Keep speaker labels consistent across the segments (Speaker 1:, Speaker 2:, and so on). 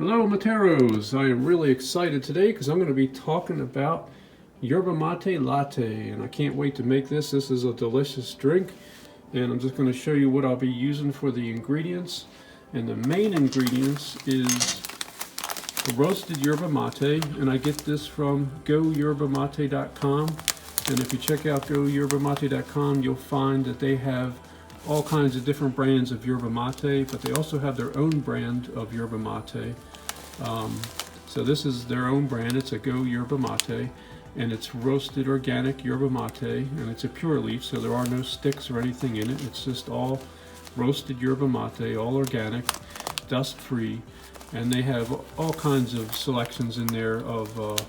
Speaker 1: Hello Materos, I am really excited today because I'm going to be talking about Yerba Mate Latte, and I can't wait to make this. This is a delicious drink, and I'm just going to show you what I'll be using for the ingredients. And the main ingredients is the roasted yerba mate, and I get this from Goyerbamate.com. And if you check out Goyerbamate.com, you'll find that they have all kinds of different brands of yerba mate, but they also have their own brand of yerba mate. So this is their own brand. It's a Goyerbamate, and it's roasted organic yerba mate, and it's a pure leaf, so there are no sticks or anything in it. It's just all roasted yerba mate, all organic, dust free, and they have all kinds of selections in there of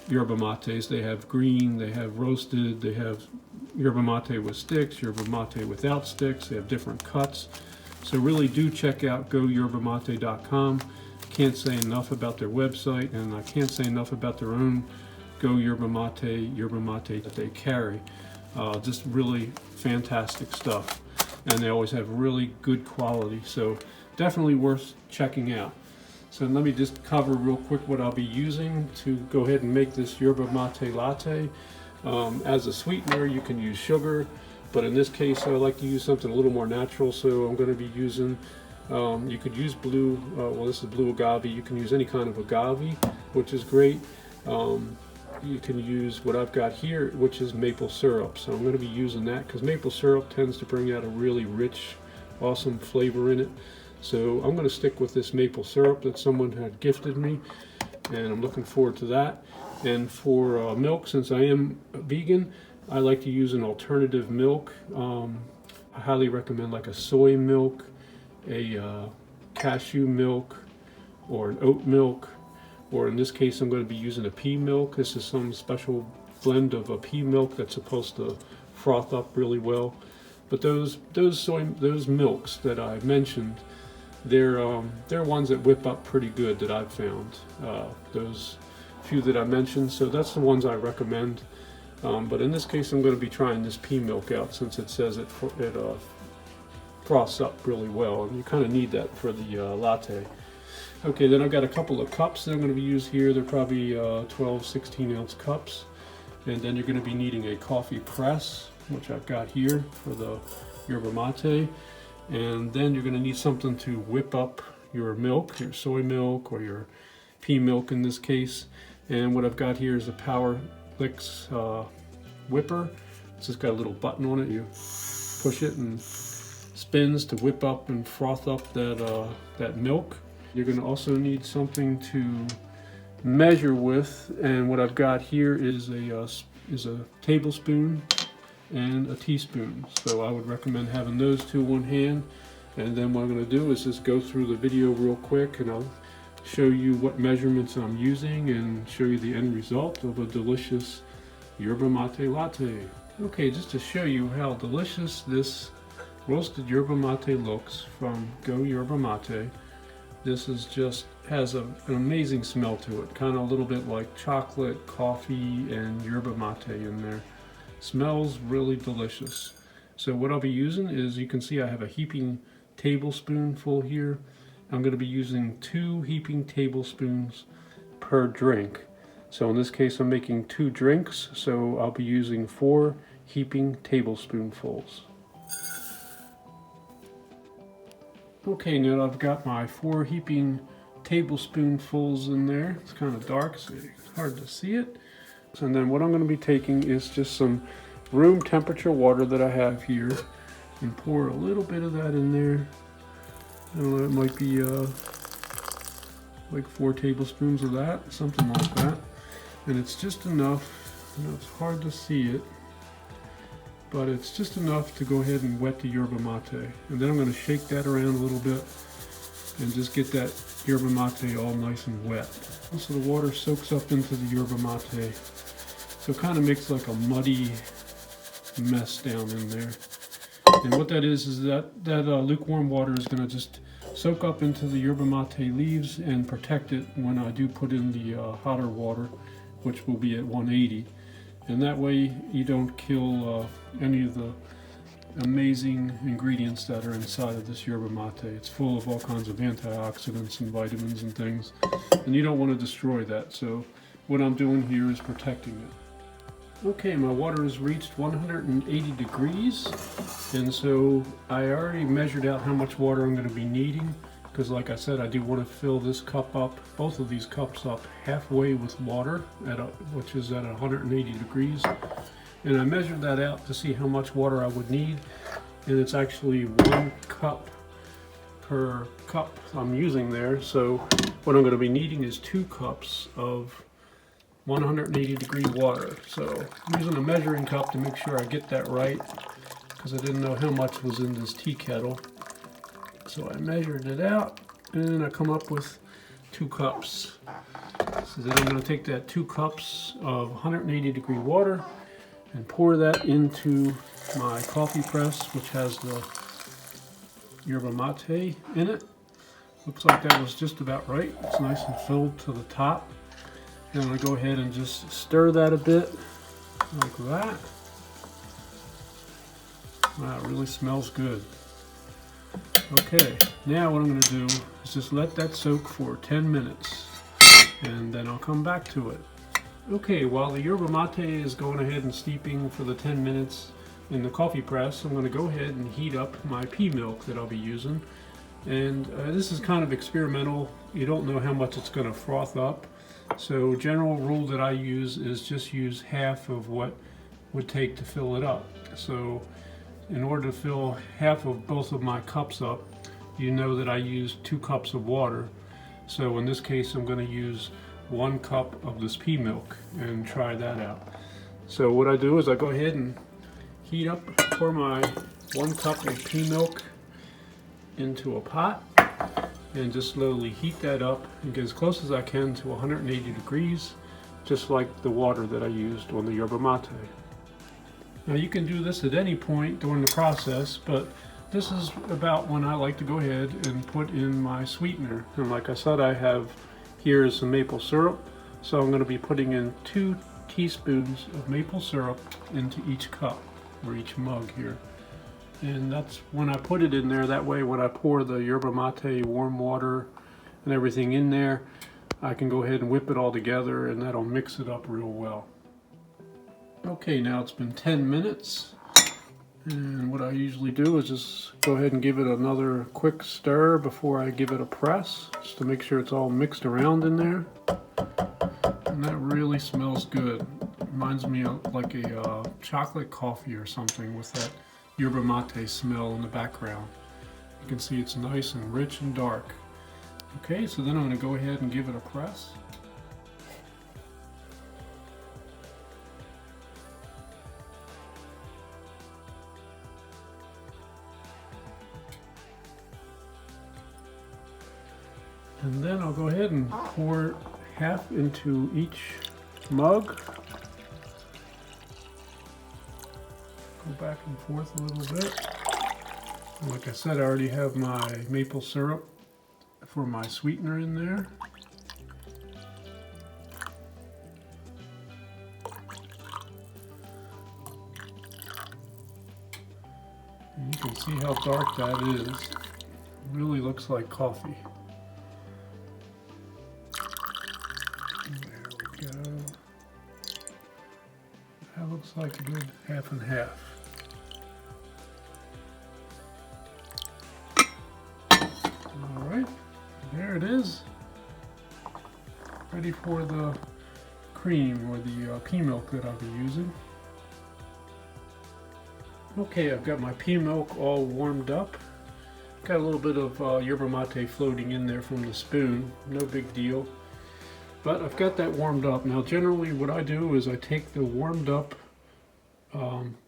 Speaker 1: yerba mates. They have green, they have roasted, they have yerba mate with sticks, yerba mate without sticks. They have different cuts. So really do check out goyerbamate.com. Can't say enough about their website, and I can't say enough about their own Goyerbamate yerba mate that they carry. Just really fantastic stuff, and they always have really good quality. So definitely worth checking out. So let me just cover real quick what I'll be using to go ahead and make this yerba mate latte. As a sweetener, you can use sugar, but in this case I like to use something a little more natural, so I'm going to be using, you could use blue, well this is blue agave, you can use any kind of agave, which is great. You can use what I've got here, which is maple syrup, so I'm going to be using that because maple syrup tends to bring out a really rich, awesome flavor in it. So I'm going to stick with this maple syrup that someone had gifted me, and I'm looking forward to that. And for milk, since I am vegan, I like to use an alternative milk. I highly recommend like a soy milk, a cashew milk, or an oat milk, or in this case I'm going to be using a pea milk. This is some special blend of a pea milk that's supposed to froth up really well. But those milks that I mentioned, they're ones that whip up pretty good that I've found. Those few that I mentioned, so that's the ones I recommend. But in this case, I'm going to be trying this pea milk out since it says it froths up really well, and you kind of need that for the latte. Okay, then I've got a couple of cups that I'm going to be used here. They're probably 12, 16 ounce cups, and then you're going to be needing a coffee press, which I've got here for the yerba mate. And then you're going to need something to whip up your milk, your soy milk or your pea milk in this case. And what I've got here is a Powerlix whipper. It's just got a little button on it. You push it and spins to whip up and froth up that milk. You're going to also need something to measure with, and what I've got here is a tablespoon and a teaspoon. So I would recommend having those two on hand. And then what I'm going to do is just go through the video real quick, and I'll show you what measurements I'm using and show you the end result of a delicious yerba mate latte. Okay, just to show you how delicious this roasted yerba mate looks from Goyerbamate. This is just has an amazing smell to it, kind of a little bit like chocolate, coffee, and yerba mate in there. Smells really delicious. So what I'll be using is, you can see I have a heaping tablespoonful here. I'm going to be using 2 heaping tablespoons per drink. So in this case I'm making 2 drinks, so I'll be using 4 heaping tablespoonfuls. Okay, now I've got my 4 heaping tablespoonfuls in there. It's kind of dark, so it's hard to see it. And then what I'm going to be taking is just some room temperature water that I have here, and pour a little bit of that in there. I don't know, it might be like 4 tablespoons of that, something like that. And it's just enough, you know, it's hard to see it, but it's just enough to go ahead and wet the yerba mate. And then I'm going to shake that around a little bit and just get that yerba mate all nice and wet. So the water soaks up into the yerba mate, so it kind of makes like a muddy mess down in there. And what that is that lukewarm water is going to just soak up into the yerba mate leaves and protect it when I do put in the hotter water, which will be at 180. And that way you don't kill any of the amazing ingredients that are inside of this yerba mate. It's full of all kinds of antioxidants and vitamins and things, and you don't want to destroy that. So what I'm doing here is protecting it. Okay, my water has reached 180 degrees, and so I already measured out how much water I'm going to be needing, because like I said, I do want to fill this cup up, both of these cups up, halfway with water, which is at 180 degrees. And I measured that out to see how much water I would need, and it's actually 1 cup per cup I'm using there. So what I'm going to be needing is 2 cups of 180 degree water. So I'm using a measuring cup to make sure I get that right, because I didn't know how much was in this tea kettle. So I measured it out, and I come up with 2 cups. So then I'm going to take that 2 cups of 180 degree water and pour that into my coffee press, which has the yerba mate in it. Looks like that was just about right. It's nice and filled to the top. And I'm going to go ahead and just stir that a bit, like that. Wow, it really smells good. Okay, now what I'm going to do is just let that soak for 10 minutes, and then I'll come back to it. Okay, while the yerba mate is going ahead and steeping for the 10 minutes in the coffee press, I'm going to go ahead and heat up my pea milk that I'll be using. And this is kind of experimental. You don't know how much it's going to froth up. So general rule that I use is just use half of what would take to fill it up. So in order to fill half of both of my cups up, you know that I used 2 cups of water. So in this case, I'm going to use 1 cup of this pea milk and try that out. So what I do is I go ahead and heat up, pour my 1 cup of pea milk into a pot and just slowly heat that up and get as close as I can to 180 degrees, just like the water that I used on the yerba mate. Now you can do this at any point during the process, but this is about when I like to go ahead and put in my sweetener. And like I said, I have here is some maple syrup, so I'm going to be putting in 2 teaspoons of maple syrup into each cup, or each mug here. And that's when I put it in there, that way when I pour the yerba mate warm water and everything in there, I can go ahead and whip it all together, and that'll mix it up real well. Okay, now it's been 10 minutes, and what I usually do is just go ahead and give it another quick stir before I give it a press, just to make sure it's all mixed around in there. And that really smells good. It reminds me of like a chocolate coffee or something with that yerba mate smell in the background. You can see it's nice and rich and dark. Okay, so then I'm going to go ahead and give it a press. And then I'll go ahead and pour half into each mug. Go back and forth a little bit. And like I said, I already have my maple syrup for my sweetener in there. And you can see how dark that is. It really looks like coffee. There we go. That looks like a good half and half. Alright, there it is. Ready for the cream, or the pea milk that I'll be using. Okay, I've got my pea milk all warmed up. Got a little bit of yerba mate floating in there from the spoon, no big deal. But I've got that warmed up. Now generally what I do is I take the warmed up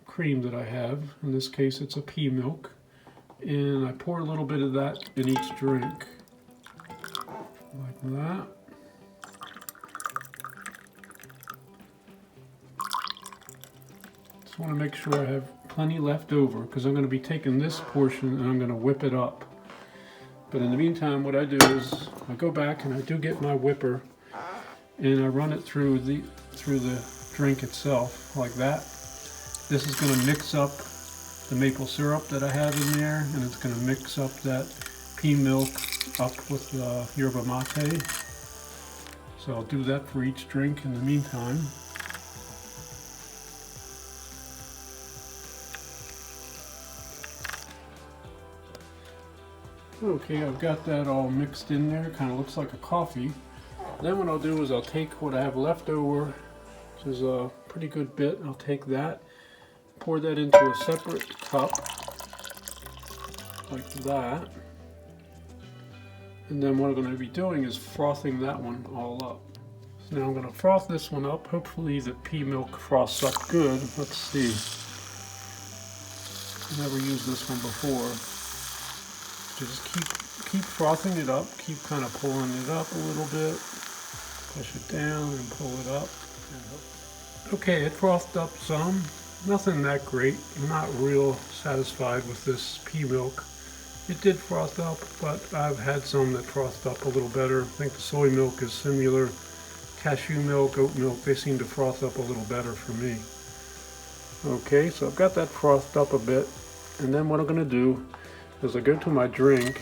Speaker 1: cream that I have, in this case it's a pea milk, and I pour a little bit of that in each drink, like that. Just want to make sure I have plenty left over, because I'm going to be taking this portion and I'm going to whip it up. But in the meantime, what I do is I go back and I do get my whipper and I run it through the drink itself, like that. This is going to mix up the maple syrup that I have in there, and it's going to mix up that pea milk up with the yerba mate. So I'll do that for each drink in the meantime. Okay, I've got that all mixed in there. Kind of looks like a coffee. Then what I'll do is I'll take what I have left over, which is a pretty good bit. I'll take that, pour that into a separate cup, like that. And then what I'm going to be doing is frothing that one all up. So now I'm going to froth this one up. Hopefully the pea milk froths up good. Let's see. I've never used this one before. Just keep frothing it up. Keep kind of pulling it up a little bit. Push it down and pull it up. Okay, it frothed up some. Nothing that great. I'm not real satisfied with this pea milk. It did froth up, but I've had some that frothed up a little better. I think the soy milk is similar. Cashew milk, oat milk, they seem to froth up a little better for me. Okay, so I've got that frothed up a bit. And then what I'm going to do is I go to my drink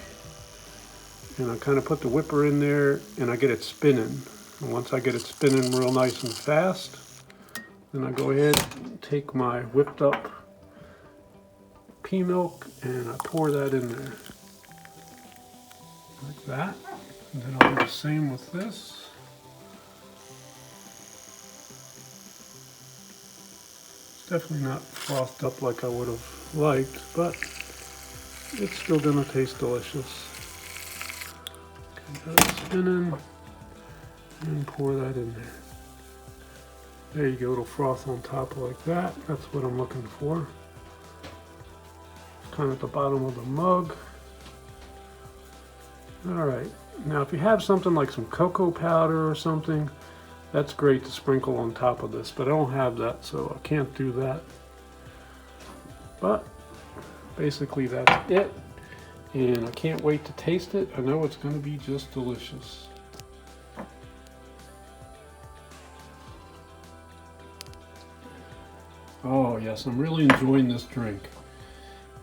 Speaker 1: and I kind of put the whipper in there and I get it spinning. And once I get it spinning real nice and fast, then I go ahead and take my whipped up pea milk and I pour that in there. Like that. And then I'll do the same with this. It's definitely not frothed up like I would have liked, but it's still going to taste delicious. Okay, got it spinning and pour that in there. There you go, it'll froth on top like that. That's what I'm looking for. It's kind of at the bottom of the mug. Alright, now if you have something like some cocoa powder or something, that's great to sprinkle on top of this, but I don't have that, so I can't do that. But basically that's it, and I can't wait to taste it. I know it's going to be just delicious. Oh yes, I'm really enjoying this drink.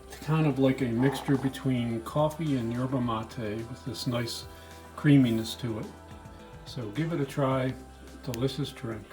Speaker 1: It's kind of like a mixture between coffee and yerba mate with this nice creaminess to it. So give it a try. Delicious drink.